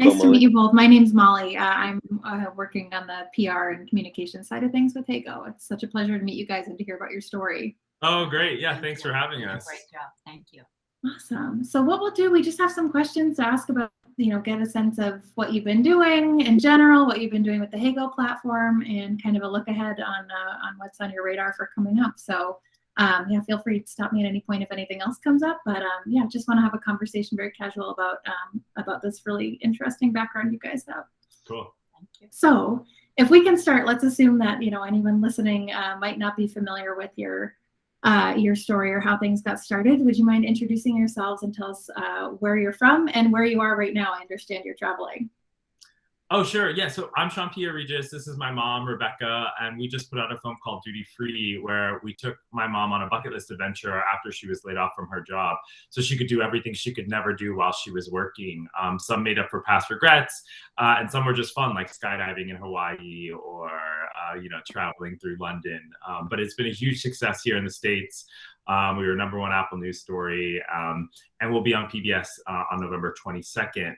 Nice to Molly. meet you both. My name's Molly. I'm working on the PR and communication side of things with Heygo. It's such a pleasure to meet you guys and to hear about your story. Oh, great. Yeah, thanks for having us. Great job. Thank you. Awesome. So what we'll do, we just have some questions to ask about, get a sense of what you've been doing in general, what you've been doing with the Heygo platform, and kind of a look ahead on what's on your radar for coming up. So yeah, feel free to stop me at any point if anything else comes up. But yeah, just want to have a conversation, very casual, about this really interesting background you guys have. Cool. Thank you. So if we can start, let's assume that anyone listening might not be familiar with your story or how things got started. Would you mind introducing yourselves and tell us where you're from and where you are right now? I understand you're traveling. Oh, sure. Yeah. So I'm Sian-Pierre, Regis. This is my mom, Rebecca. And we just put out a film called Duty Free, where we took my mom on a bucket list adventure after she was laid off from her job, so she could do everything she could never do while she was working. Some made up for past regrets, and some were just fun, like skydiving in Hawaii or, traveling through London. But it's been a huge success here in the States. We were #1 Apple News story, and we'll be on PBS on November 22nd.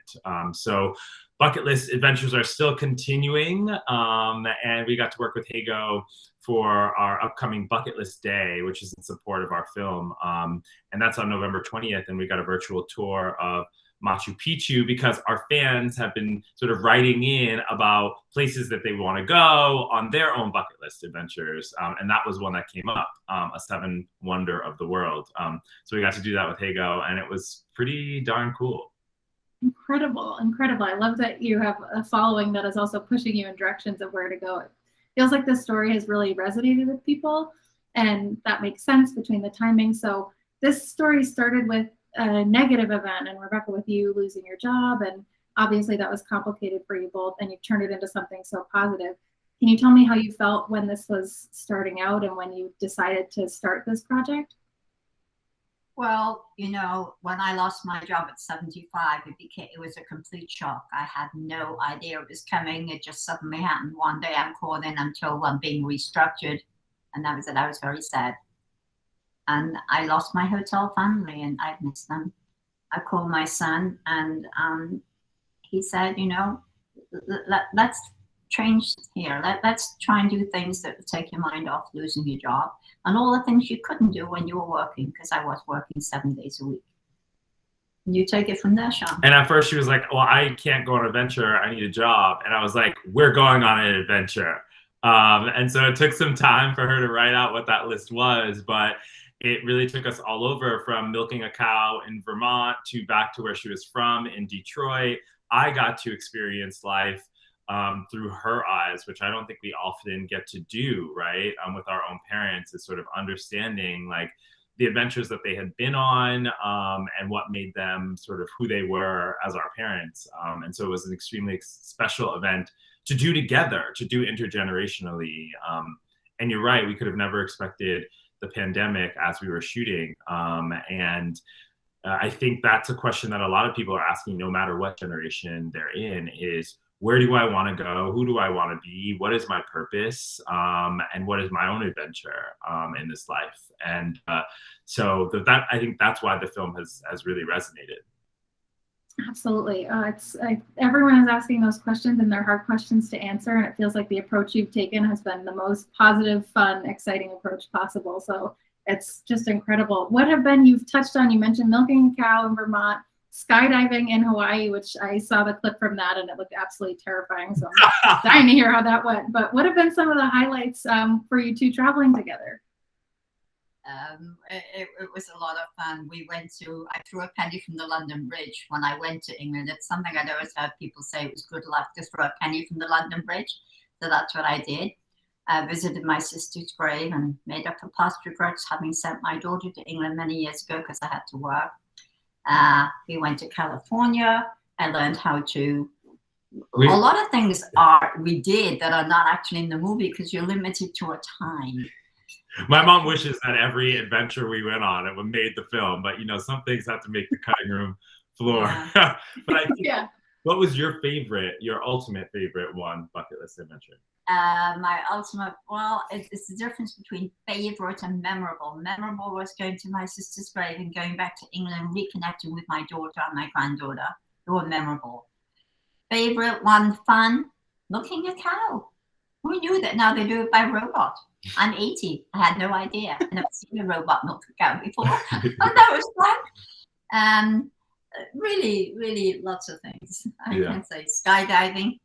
So bucket list adventures are still continuing, and we got to work with Heygo for our upcoming Bucket List Day, which is in support of our film, and that's on November 20th, and we got a virtual tour of Machu Picchu because our fans have been sort of writing in about places that they want to go on their own bucket list adventures, and that was one that came up, a 7 wonder of the world. So we got to do that with Heygo, and it was pretty darn cool. Incredible. I love that you have a following that is also pushing you in directions of where to go. It feels like this story has really resonated with people, and that makes sense between the timing. So this story started with a negative event, and Rebecca, with you losing your job, and obviously that was complicated for you both, and you've turned it into something so positive. Can you tell me how you felt when this was starting out and when you decided to start this project? Well, when I lost my job at 75, it was a complete shock. I had no idea it was coming. It just suddenly happened. One day I'm called in, I'm told I'm being restructured. And that was it. I was very sad. And I lost my hotel family and I missed them. I called my son and he said, let's change here. Let's try and do things that would take your mind off losing your job and all the things you couldn't do when you were working, because I was working 7 days a week. And you take it from there, Sean. And at first she was like, well, I can't go on an adventure. I need a job. And I was like, we're going on an adventure. And so it took some time for her to write out what that list was, but it really took us all over, from milking a cow in Vermont to back to where she was from in Detroit. I got to experience life through her eyes, which I don't think we often get to do, right? With our own parents, is sort of understanding like the adventures that they had been on, and what made them sort of who they were as our parents. And so it was an extremely special event to do together, to do intergenerationally. And you're right, we could have never expected the pandemic as we were shooting. And I think that's a question that a lot of people are asking, no matter what generation they're in, is where do I want to go? Who do I want to be? What is my purpose? And what is my own adventure in this life? And so that I think that's why the film has really resonated. Absolutely. Everyone is asking those questions, and they're hard questions to answer. And it feels like the approach you've taken has been the most positive, fun, exciting approach possible. So it's just incredible. What have been, you've touched on, you mentioned milking a cow in Vermont, skydiving in Hawaii, which I saw the clip from that and it looked absolutely terrifying. So I'm dying to hear how that went. But what have been some of the highlights for you two traveling together? It was a lot of fun. I threw a penny from the London Bridge when I went to England. It's something I'd always heard people say, it was good luck to throw a penny from the London Bridge. So that's what I did. I visited my sister's grave and made up for past regrets, having sent my daughter to England many years ago because I had to work. We went to California. I learned how to, a lot of things we did that are not actually in the movie because you're limited to a time. My mom wishes that every adventure we went on, it made the film, but some things have to make the cutting room floor. Yeah. But I think, what was your ultimate favorite bucket list adventure? My ultimate, it's the difference between favorite and memorable. Memorable was going to my sister's grave and going back to England, reconnecting with my daughter and my granddaughter. They were memorable. favorite one, fun, milking a cow. Who knew that now they do it by robot? I'm 80. I had no idea. I never seen a robot milk a cow before. Oh, that was fun. Really, really lots of things. I can say skydiving.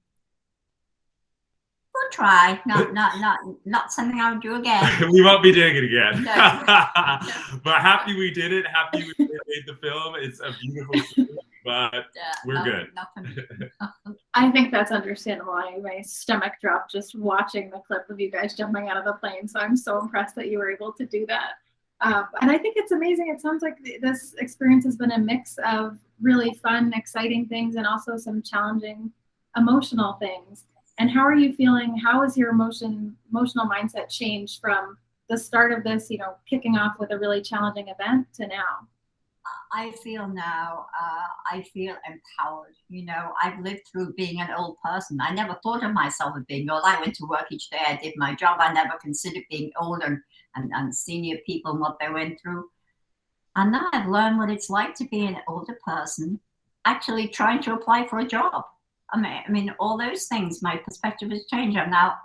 We'll try. Not something I would do again. We won't be doing it again. No. But happy we did it. Happy we made the film. It's a beautiful story, but we're good. I think that's understandable. My stomach dropped just watching the clip of you guys jumping out of the plane. So I'm so impressed that you were able to do that. And I think it's amazing. It sounds like this experience has been a mix of really fun, exciting things and also some challenging, emotional things. And how are you feeling? How has your emotional mindset changed from the start of this, kicking off with a really challenging event to now? I feel now, I feel empowered. I've lived through being an old person. I never thought of myself as being old. I went to work each day. I did my job. I never considered being old and senior people and what they went through. And now I've learned what it's like to be an older person, actually trying to apply for a job. I mean, all those things, my perspective has changed. I'm now,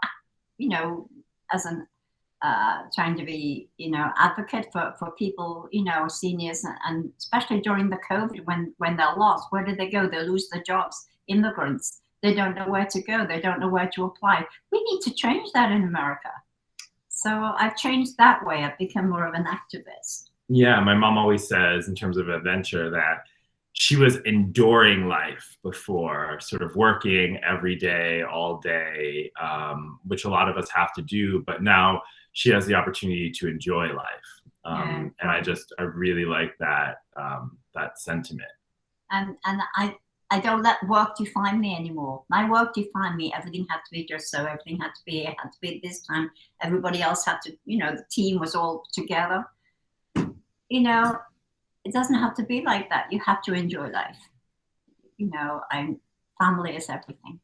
as an trying to be, advocate for people, seniors, and especially during the COVID when they're lost. Where do they go? They lose their jobs. Immigrants, they don't know where to go. They don't know where to apply. We need to change that in America. So I've changed that way. I've become more of an activist. Yeah, my mom always says in terms of adventure that she was enduring life before, sort of working every day, all day, which a lot of us have to do. But now she has the opportunity to enjoy life. And I really like that sentiment. And I don't let work define me anymore. My work defined me. Everything had to be just so. Everything had to be at this time. Everybody else had to, the team was all together. It doesn't have to be like that. You have to enjoy life. Family is everything.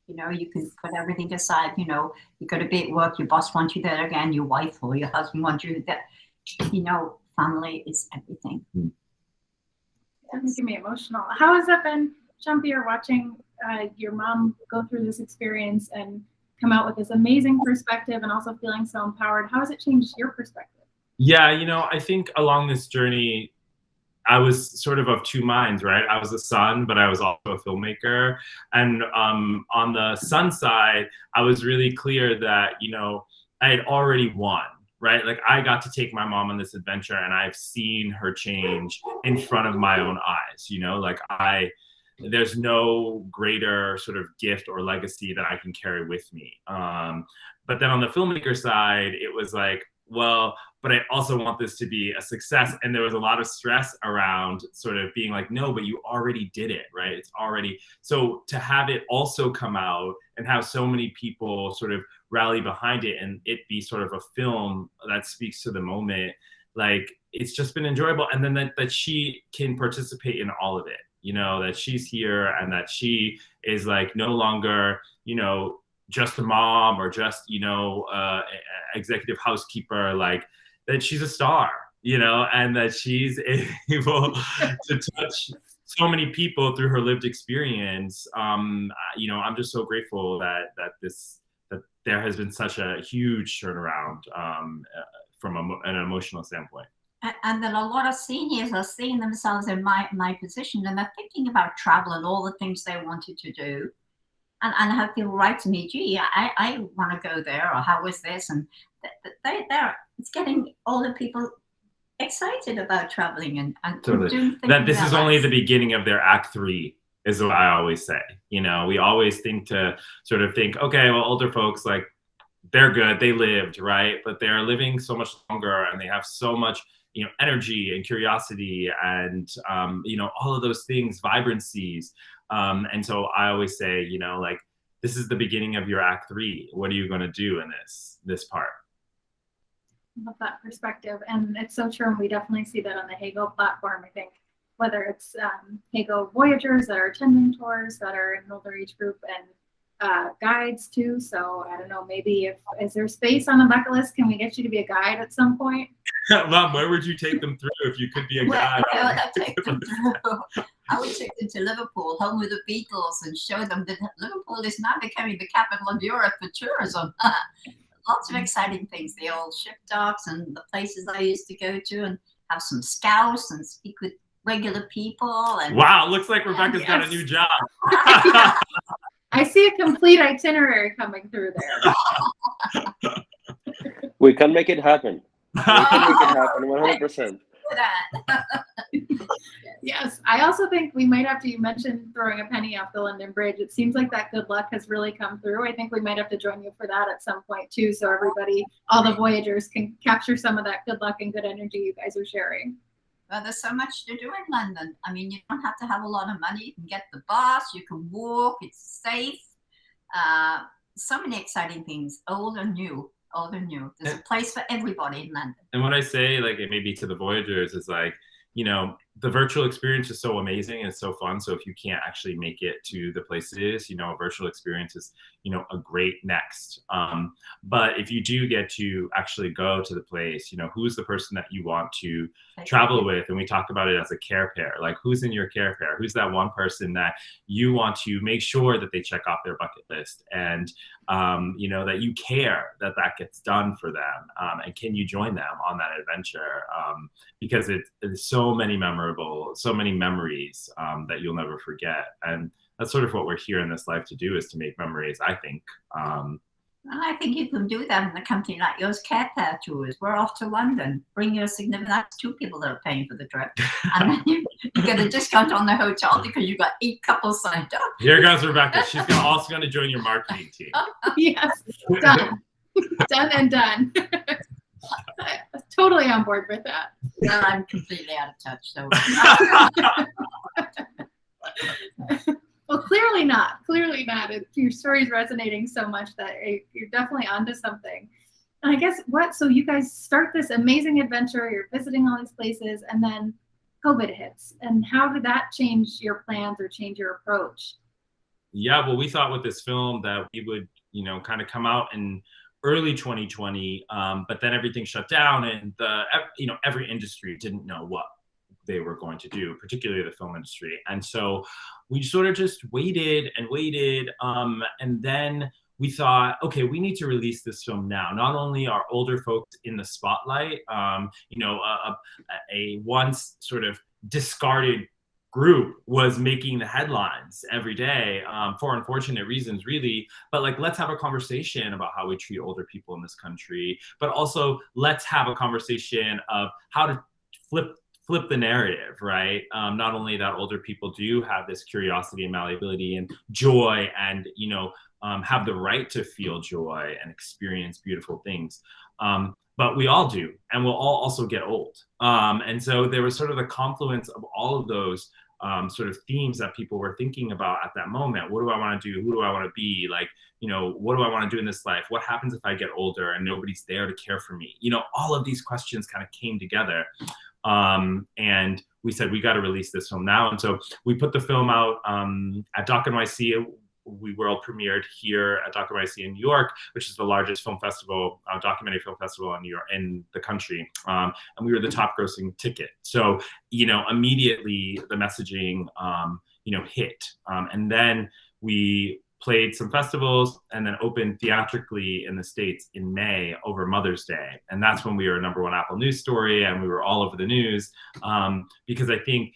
You can put everything aside. You got to be at work. Your boss wants you there again. Your wife or your husband wants you there. Family is everything. That makes me emotional. How has that been, Sian-Pierre, watching your mom go through this experience and come out with this amazing perspective and also feeling so empowered? How has it changed your perspective? Yeah, I think along this journey, I was sort of two minds, right? I was a son, but I was also a filmmaker. And on the son side, I was really clear that, I had already won, right? Like I got to take my mom on this adventure and I've seen her change in front of my own eyes, there's no greater sort of gift or legacy that I can carry with me. But then on the filmmaker side, it was like, well, but I also want this to be a success. And there was a lot of stress around sort of being like, no, but you already did it, right? It's already, so to have it also come out and have so many people sort of rally behind it and it be sort of a film that speaks to the moment, like it's just been enjoyable. And then that she can participate in all of it, that she's here and that she is like no longer, just a mom or just, executive housekeeper, like that she's a star, and that she's able to touch so many people through her lived experience. I'm just so grateful that there has been such a huge turnaround from an emotional standpoint. And that a lot of seniors are seeing themselves in my position and they're thinking about travel and all the things they wanted to do. And have people write to me, gee, I want to go there, or how was this? And it's getting older people excited about traveling and totally. Doing things. That this is only the beginning of their act 3, is what I always say. We always think, okay, well, older folks, like, they're good, they lived, right? But they're living so much longer and they have so much, energy and curiosity and, all of those things, vibrancies. And so I always say, like, this is the beginning of your act 3. What are you going to do in this part? I love that perspective. And it's so true. And we definitely see that on the Heygo platform. I think whether it's Heygo Voyagers that are attending tours that are in an older age group and guides too. So I don't know, maybe is there space on the bucket list? Can we get you to be a guide at some point? Mom, where would you take them through if you could be a guide? I would take them to Liverpool, home with the Beatles, and show them that Liverpool is now becoming the capital of Europe for tourism. Lots of exciting things, the old ship docks and the places I used to go to, and have some scouts and speak with regular people. And wow, looks like Rebecca's got a new job. I see a complete itinerary coming through there. We can make it happen. We can make it happen 100%. Yes, I also think we might have to, you mentioned throwing a penny off the London Bridge. It seems like that good luck has really come through. I think we might have to join you for that at some point too, so everybody, all the Voyagers, can capture some of that good luck and good energy you guys are sharing. Well, there's so much to do in London. I mean, you don't have to have a lot of money. You can get the bus, you can walk, it's safe. So many exciting things, old and new. There's a place for everybody in London. And what I say, like, it may be to the Voyagers, is like, you know, the virtual experience is so amazing and it's so fun. So if you can't actually make it to the places, you know, a virtual experience is, you know, a great next. But if you do get to actually go to the place, you know, who's the person that you want to travel with? And we talk about it as a care pair. Like, who's in your care pair? Who's that one person that you want to make sure that they check off their bucket list, and you know, that you care that that gets done for them, and can you join them on that adventure? Because it's so many memories that you'll never forget, and that's sort of what we're here in this life to do, is to make memories, I think. And I think you can do that in a company like yours, Care Pair Tours. We're off to London. Bring your significant, that's 2 people that are paying for the trip. And then you get a discount on the hotel because you got 8 couples signed up. Here goes Rebecca. She's also going to join your marketing team. Yes, done. Done and done. Totally on board with that. Well, I'm completely out of touch, so. Well, clearly not. Clearly not. Your story's resonating so much that you're definitely onto something. And I guess so you guys start this amazing adventure, you're visiting all these places, and then COVID hits. And how did that change your plans or change your approach? Yeah, well, we thought with this film that we would, you know, kind of come out in early 2020, but then everything shut down, and you know, every industry didn't know what they were going to do, particularly the film industry. And so we sort of just waited and waited. And then we thought, okay, we need to release this film now. Not only are older folks in the spotlight, you know, a once sort of discarded group was making the headlines every day, for unfortunate reasons, really. But like, let's have a conversation about how we treat older people in this country, but also let's have a conversation of how to flip the narrative, right? Not only that older people do have this curiosity and malleability and joy, and, you know, have the right to feel joy and experience beautiful things, but we all do, and we'll all also get old. And so there was sort of the confluence of all of those sort of themes that people were thinking about at that moment. What do I want to do? Who do I want to be? Like, you know, what do I want to do in this life? What happens if I get older and nobody's there to care for me? You know, all of these questions kind of came together. And we said, we got to release this film now. And so we put the film out at Doc NYC. We world premiered here at Doc NYC in New York, which is the largest film festival, documentary film festival in New York, in the country. And we were the top grossing ticket. So, you know, immediately the messaging, you know, hit. And then we played some festivals and then opened theatrically in the States in May over Mother's Day. And that's when we were #1 Apple News story, and we were all over the news, because I think,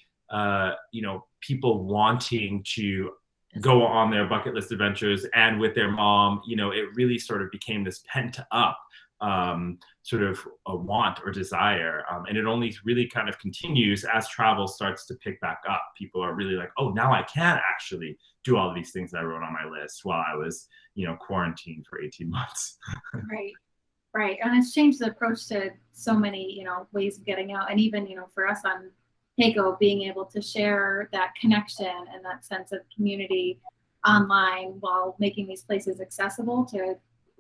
you know, people wanting to go on their bucket list adventures and with their mom, you know, it really sort of became this pent up sort of a want or desire. And it only really kind of continues as travel starts to pick back up. People are really like, oh, now I can actually do all of these things that I wrote on my list while I was, you know, quarantined for 18 months. Right. And it's changed the approach to so many, you know, ways of getting out. And even, you know, for us on Heygo, being able to share that connection and that sense of community online while making these places accessible to,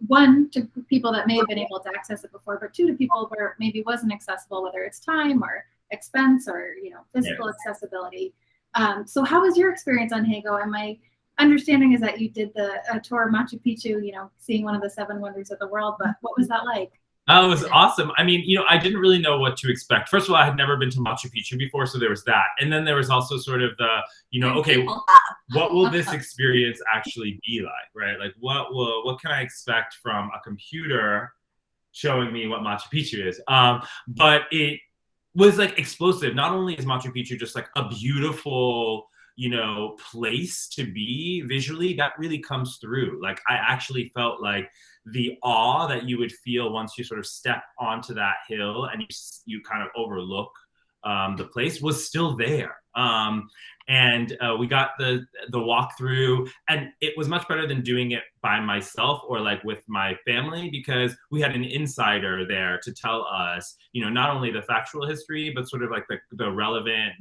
one, to people that may have been able to access it before, but 2, to people where it maybe wasn't accessible, whether it's time or expense or, you know, physical accessibility. So how was your experience on Heygo? understanding is that you did the tour of Machu Picchu, you know, seeing one of the 7 wonders of the world, but what was that like? Oh, it was awesome. I mean, you know, I didn't really know what to expect. First of all, I had never been to Machu Picchu before, so there was that. And then there was also sort of the, you know, okay, what will this experience actually be like, right? Like, what can I expect from a computer showing me what Machu Picchu is? But it was like explosive. Not only is Machu Picchu just like a beautiful, you know, place to be visually, that really comes through. Like, I actually felt like the awe that you would feel once you sort of step onto that hill and you kind of overlook the place was still there. And we got the walk through, and it was much better than doing it by myself or like with my family, because we had an insider there to tell us, you know, not only the factual history, but sort of like the relevant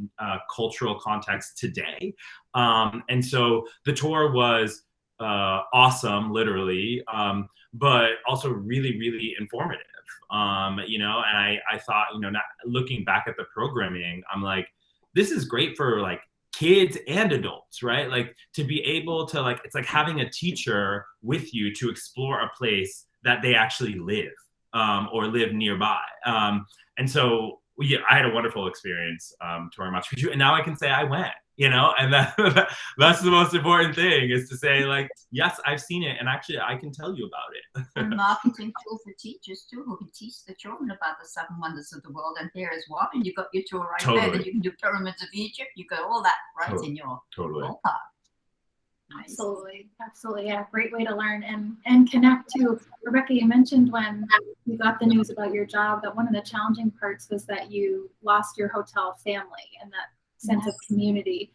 cultural context today. And so the tour was awesome, literally, but also really, really informative. You know, and I thought, you know, not looking back at the programming, I'm like, this is great for like kids and adults, right? Like, to be able to, like, it's like having a teacher with you to explore a place that they actually live or live nearby. And so, yeah, I had a wonderful experience touring Machu Picchu, and now I can say I went, you know, and that's the most important thing, is to say, like, yes, I've seen it, and actually I can tell you about it. And marketing tool for teachers too, who can teach the children about the 7 wonders of the world. And here is one, and you got your tour right there. Then you can do pyramids of Egypt. You got all that right in your ballpark. Nice. Absolutely, absolutely, yeah, great way to learn and connect too. Rebecca, you mentioned when you got the news about your job that one of the challenging parts was that you lost your hotel family and that sense of community.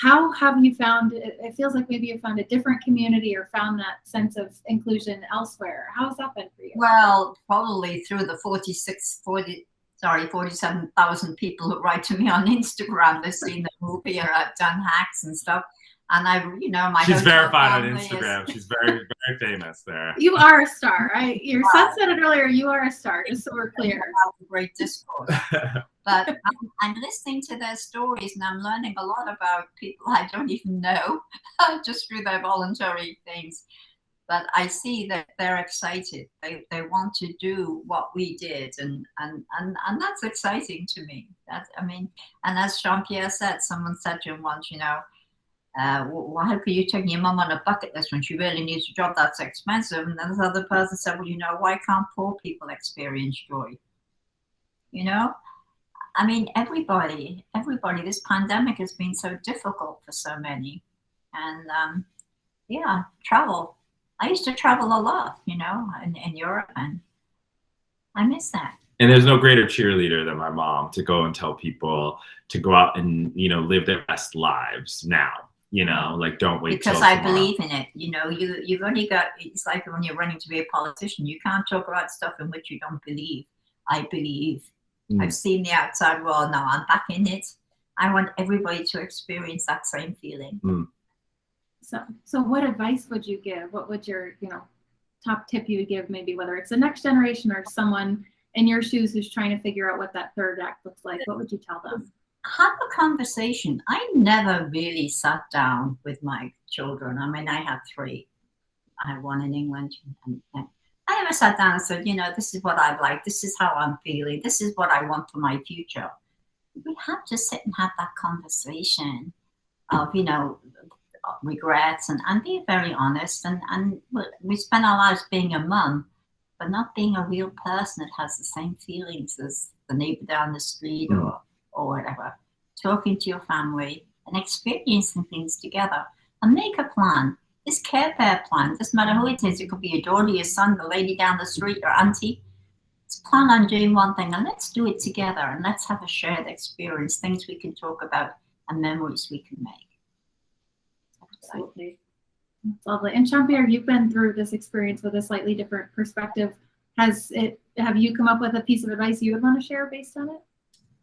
How have you found it? Feels like maybe you found a different community or found that sense of inclusion elsewhere. How's that been for you? Well, probably through the 47,000 people who write to me on Instagram. They've seen the movie, or I've done hacks and stuff. And you know, she's verified on Instagram. She's very, very famous there. You are a star. Your son said it earlier. You are a star, just so we're clear. Great discourse. But I'm listening to their stories, and I'm learning a lot about people I don't even know, just through their voluntary things. But I see that they're excited. They want to do what we did, and that's exciting to me. I mean, and as Sian-Pierre said, someone said to him once, you know, how could you take your mum on a bucket list when she really needs a job that's expensive? And then this other person said, well, you know, why can't poor people experience joy? You know, I mean, everybody, this pandemic has been so difficult for so many. And yeah, travel. I used to travel a lot, you know, in Europe, and I miss that. And there's no greater cheerleader than my mom to go and tell people to go out and, you know, live their best lives now. You know, like, don't wait because I believe in it. You know, you've only got, it's like when you're running to be a politician, you can't talk about stuff in which you don't believe. I believe. I've seen the outside world, now I'm back in it. I want everybody to experience that same feeling. So what advice would you give? What would your, you know, top tip you would give, maybe whether it's the next generation or someone in your shoes who's trying to figure out what that third act looks like? What would you tell them? Have a conversation. I never really sat down with my children. I mean, I have 3. I have 1 in England. And I never sat down and said, you know, this is what I like. This is how I'm feeling. This is what I want for my future. We have to sit and have that conversation of, you know, regrets and be very honest. And we spend our lives being a mum, but not being a real person that has the same feelings as the neighbor down the street or whatever. Talking to your family and experiencing things together, and make a plan. This Care Bear plan, doesn't matter who it is. It could be your daughter, your son, the lady down the street, your auntie. Let's plan on doing one thing, and let's do it together, and let's have a shared experience, things we can talk about, and memories we can make. Absolutely. That's lovely. And Sian-Pierre, you've been through this experience with a slightly different perspective. Have you come up with a piece of advice you would want to share based on it?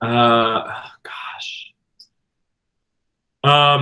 Gosh. I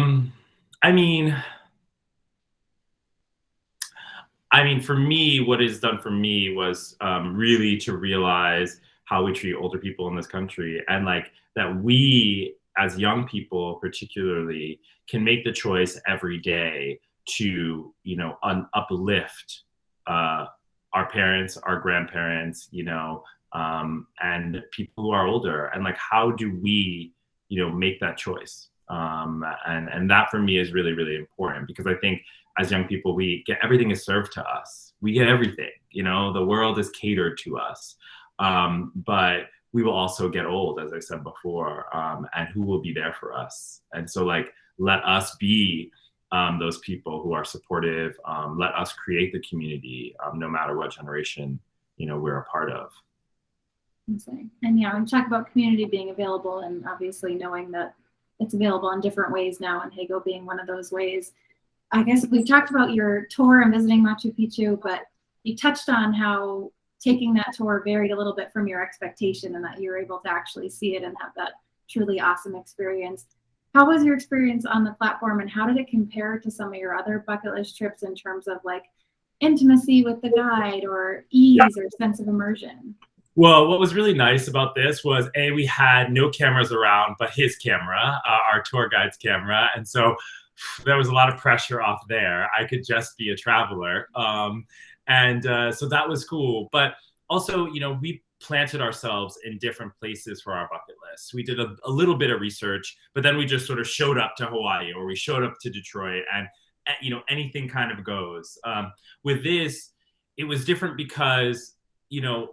mean, for me, what it's done for me was really to realize how we treat older people in this country, and like that we as young people particularly can make the choice every day to, you know, uplift our parents, our grandparents, you know, and people who are older, and like, how do we, you know, make that choice? And that for me is really, really important, because I think as young people, we get, everything is served to us. We get everything, you know, the world is catered to us. But we will also get old, as I said before, and who will be there for us? And so like, let us be those people who are supportive. Let us create the community, no matter what generation, you know, we're a part of. And yeah, when you talk about community being available, and obviously knowing that it's available in different ways now, and Heygo being one of those ways. I guess we've talked about your tour and visiting Machu Picchu, but you touched on how taking that tour varied a little bit from your expectation, and that you were able to actually see it and have that truly awesome experience. How was your experience on the platform, and how did it compare to some of your other bucket list trips in terms of like intimacy with the guide, or ease, or sense of immersion? Well, what was really nice about this was, we had no cameras around but his camera, our tour guide's camera. And so there was a lot of pressure off there. I could just be a traveler. So that was cool. But also, you know, we planted ourselves in different places for our bucket list. We did a little bit of research, but then we just sort of showed up to Hawaii, or we showed up to Detroit, and, you know, anything kind of goes. With this, it was different because, you know,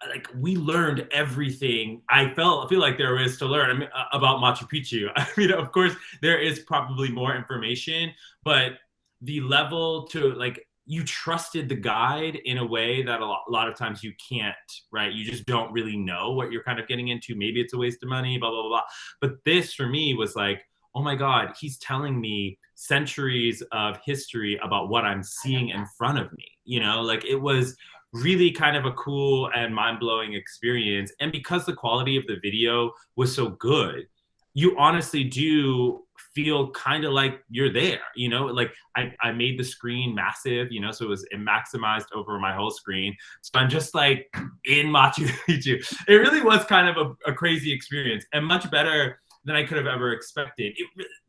like, we learned everything I feel like there is to learn. I mean, about Machu Picchu. I mean, of course, there is probably more information, but the level to, like, you trusted the guide in a way that a lot of times you can't, right? You just don't really know what you're kind of getting into. Maybe it's a waste of money, blah, blah, blah, blah. But this, for me, was like, oh my God, he's telling me centuries of history about what I'm seeing in front of me. You know, like, it was really kind of a cool and mind-blowing experience. And because the quality of the video was so good, you honestly do feel kind of like you're there, you know? Like, I made the screen massive, you know, so it maximized over my whole screen. So I'm just like in Machu Picchu. It really was kind of a crazy experience, and much better than I could have ever expected.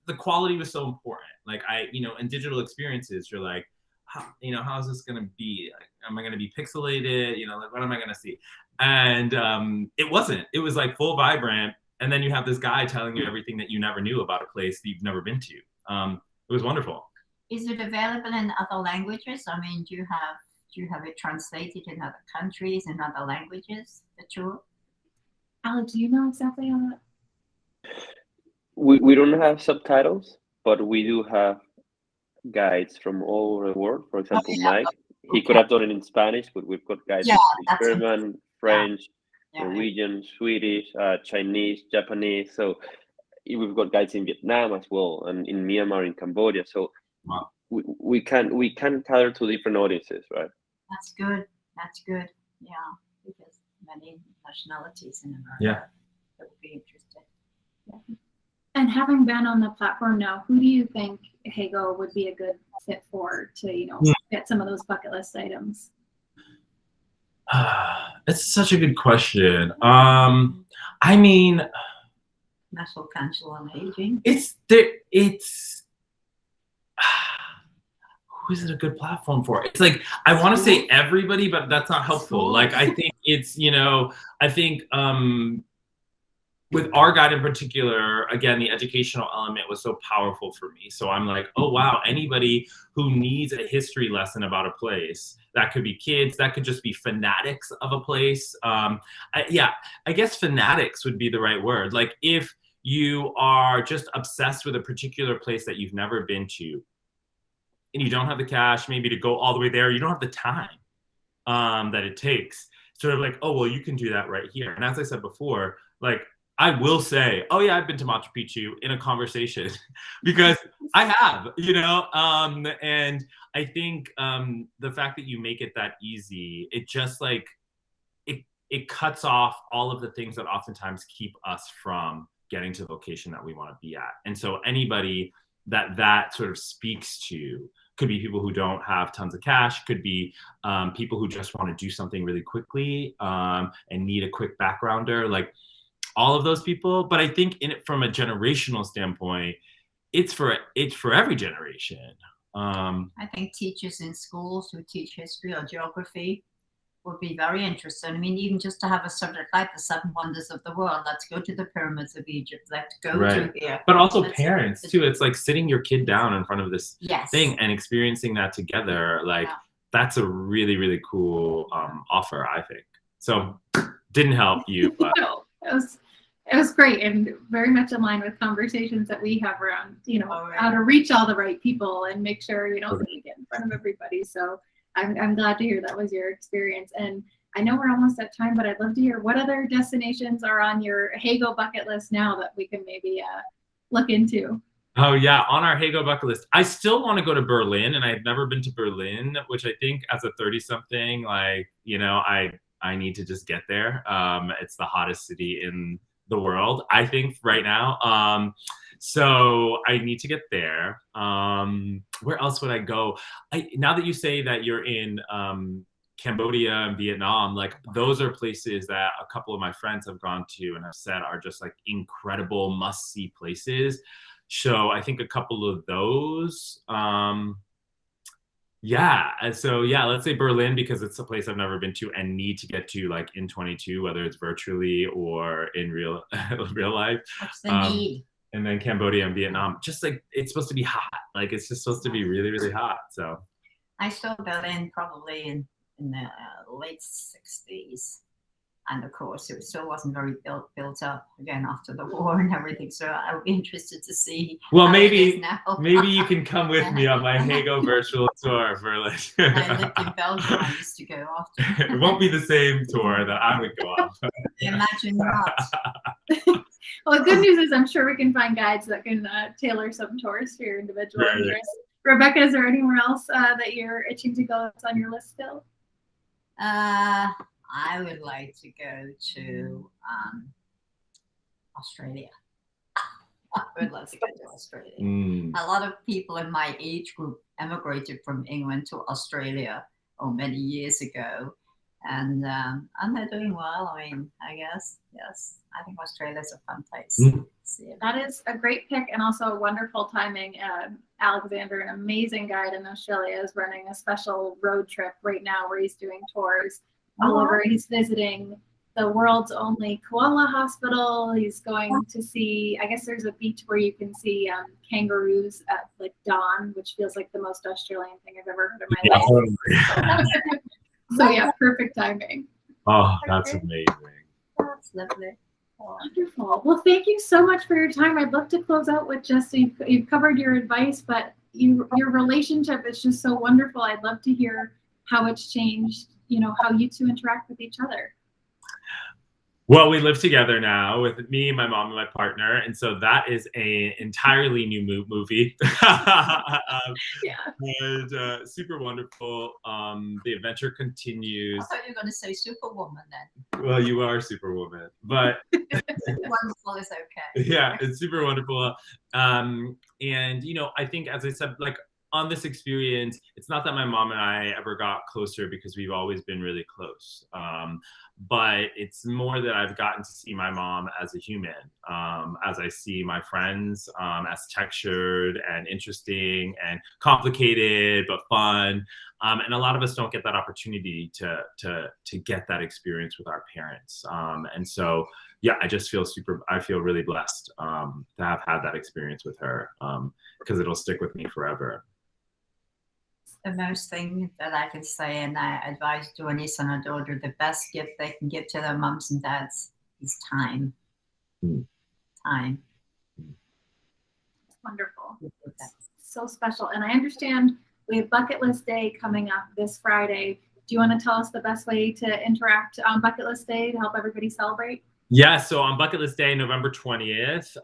The quality was so important. Like, you know, in digital experiences, you're like, you know, how is this going to be? Like, am I going to be pixelated? You know, like, what am I going to see? And it wasn't. It was like full vibrant. And then you have this guy telling you everything that you never knew about a place that you've never been to. It was wonderful. Is it available in other languages? I mean, do you have it translated in other countries, in other languages, the tour? Alex, do you know exactly on that? We don't have subtitles, but we do have guides from all over the world. For example, Mike, he could have done it in Spanish, but we've got guides in German, French, Norwegian, Swedish, Chinese, Japanese. So we've got guides in Vietnam as well, and in Myanmar, in Cambodia. So we can cater to different audiences, right? That's good. That's good. Yeah, because many nationalities in America that would be interested. Yeah. And having been on the platform now, who do you think Heygo would be a good fit for to, you know, get some of those bucket list items? It's such a good question. I mean, National Council on Aging. Who is it a good platform for? It's like, I want to say everybody, but that's not helpful. Like, I think it's, you know, I think with our guide in particular, again, the educational element was so powerful for me. So I'm like, oh wow, anybody who needs a history lesson about a place, that could be kids, that could just be fanatics of a place. I guess fanatics would be the right word. Like, if you are just obsessed with a particular place that you've never been to, and you don't have the cash maybe to go all the way there, you don't have the time that it takes, sort of like, oh, well, you can do that right here. And as I said before, like, I will say, oh yeah, I've been to Machu Picchu in a conversation because I have, you know, and I think the fact that you make it that easy, it just like, it cuts off all of the things that oftentimes keep us from getting to the location that we want to be at. And so anybody that sort of speaks to, could be people who don't have tons of cash, could be people who just want to do something really quickly and need a quick backgrounder. Like, all of those people, but I think in it from a generational standpoint, it's for every generation. I think teachers in schools who teach history or geography would be very interested. I mean, even just to have a subject like the 7 wonders of the world. Let's go to the pyramids of Egypt. Let's go to here. But also parents too. It's like sitting your kid down in front of this thing and experiencing that together. Like that's a really, really cool offer, I think. So didn't help you, but no, it was great and very much in line with conversations that we have around, you know, how to reach all the right people and make sure you don't get in front of everybody. So I'm glad to hear that was your experience. And I know we're almost at time, but I'd love to hear what other destinations are on your Heygo bucket list now that we can maybe look into. Oh yeah, on our Heygo bucket list. I still want to go to Berlin, and I've never been to Berlin, which I think as a 30-something, like, you know, I need to just get there. It's the hottest city in the world, I think, right now. So I need to get there. Where else would I go? Now that you say that you're in Cambodia and Vietnam, like those are places that a couple of my friends have gone to and have said are just like incredible must-see places. So I think a couple of those. Yeah, so yeah, let's say Berlin because it's a place I've never been to and need to get to like in 22, whether it's virtually or in real life. What's the need? And then Cambodia and Vietnam, just like it's supposed to be hot. Like it's just supposed to be really, really hot. So I saw Berlin probably in the late 60s. And of course, it still wasn't very built up again after the war and everything. So I would be interested to see. Well, maybe you can come with me on my Heygo virtual tour for like. I lived in Belgium. I used to go often. It won't be the same tour that I would go on. Imagine not. Well, the good news is I'm sure we can find guides that can tailor some tours for your individual interests. Rebecca, is there anywhere else that you're itching to go that's on your list still? I would like to go to Australia. I would love to go to Australia. A lot of people in my age group emigrated from England to Australia many years ago. And they're doing well. I mean, I guess, yes. I think Australia's a fun place. That is a great pick and also wonderful timing. Alexander, an amazing guide in Australia, is running a special road trip right now where he's doing tours all over. He's visiting the world's only koala hospital. He's going to see, I guess there's a beach where you can see kangaroos at like dawn, which feels like the most Australian thing I've ever heard in my life. So yeah, perfect timing. Oh, that's amazing. That's lovely. Wonderful. Well, thank you so much for your time. I'd love to close out with just, you've covered your advice, but your relationship is just so wonderful. I'd love to hear how it's changed, you know, how you two interact with each other. Well, we live together now with me, my mom, and my partner, and so that is an entirely new movie. And super wonderful. The adventure continues. I thought you were going to say Superwoman then. Well, you are Superwoman, but wonderful is okay. Yeah, it's super wonderful. And you know, I think, as I said, like on this experience, it's not that my mom and I ever got closer because we've always been really close. But it's more that I've gotten to see my mom as a human, as I see my friends as textured and interesting and complicated but fun. And a lot of us don't get that opportunity to get that experience with our parents. And so, yeah, I feel really blessed to have had that experience with her because it'll stick with me forever. The most thing that I can say, and I advise to any son or daughter, the best gift they can give to their moms and dads is time. Time. Wonderful. So special. And I understand we have Bucket List Day coming up this Friday. Do you want to tell us the best way to interact on Bucket List Day to help everybody celebrate? Yeah, so on Bucket List Day, November 20th,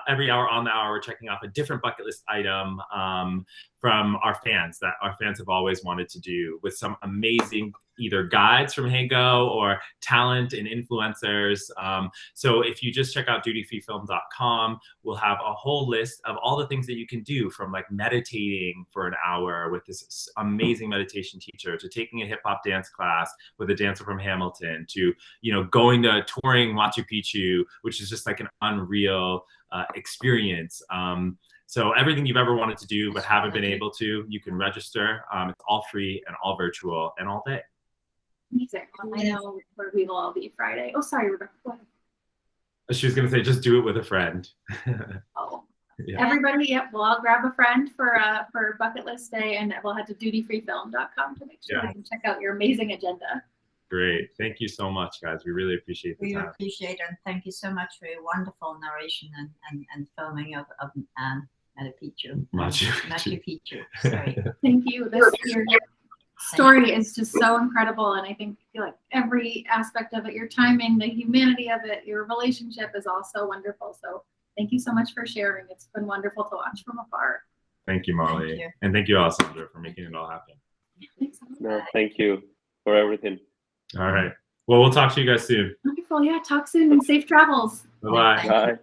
every hour on the hour, we're checking off a different bucket list item from our fans that our fans have always wanted to do with some amazing either guides from Heygo or talent and influencers. So if you just check out dutyfreefilm.com, we'll have a whole list of all the things that you can do, from like meditating for an hour with this amazing meditation teacher, to taking a hip hop dance class with a dancer from Hamilton, to, you know, going to touring Machu Picchu, which is just like an unreal experience. So everything you've ever wanted to do but haven't been able to, you can register. It's all free and all virtual and all day. Amazing. I know where we will all be Friday. Oh, sorry, Rebecca. Go ahead. She was going to say, just do it with a friend. Oh, Yeah. everybody, yep. Well, I'll grab a friend for bucket list day, and we'll head to dutyfreefilm.com to make sure we can check out your amazing agenda. Great. Thank you so much, guys. We really appreciate the We time. appreciate it, and thank you so much for your wonderful narration and filming of Machu Picchu. Sorry. Thank you. Your story is just so incredible, and I feel like every aspect of it, your timing, the humanity of it, your relationship is all so wonderful. So thank you so much for sharing. It's been wonderful to watch from afar. Thank you, Molly. Thank you. And thank you all, Sandra, for making it all happen. Thanks so much. No, thank you for everything. All right. Well, we'll talk to you guys soon. Wonderful. Yeah. Talk soon and safe travels. Bye-bye. Bye.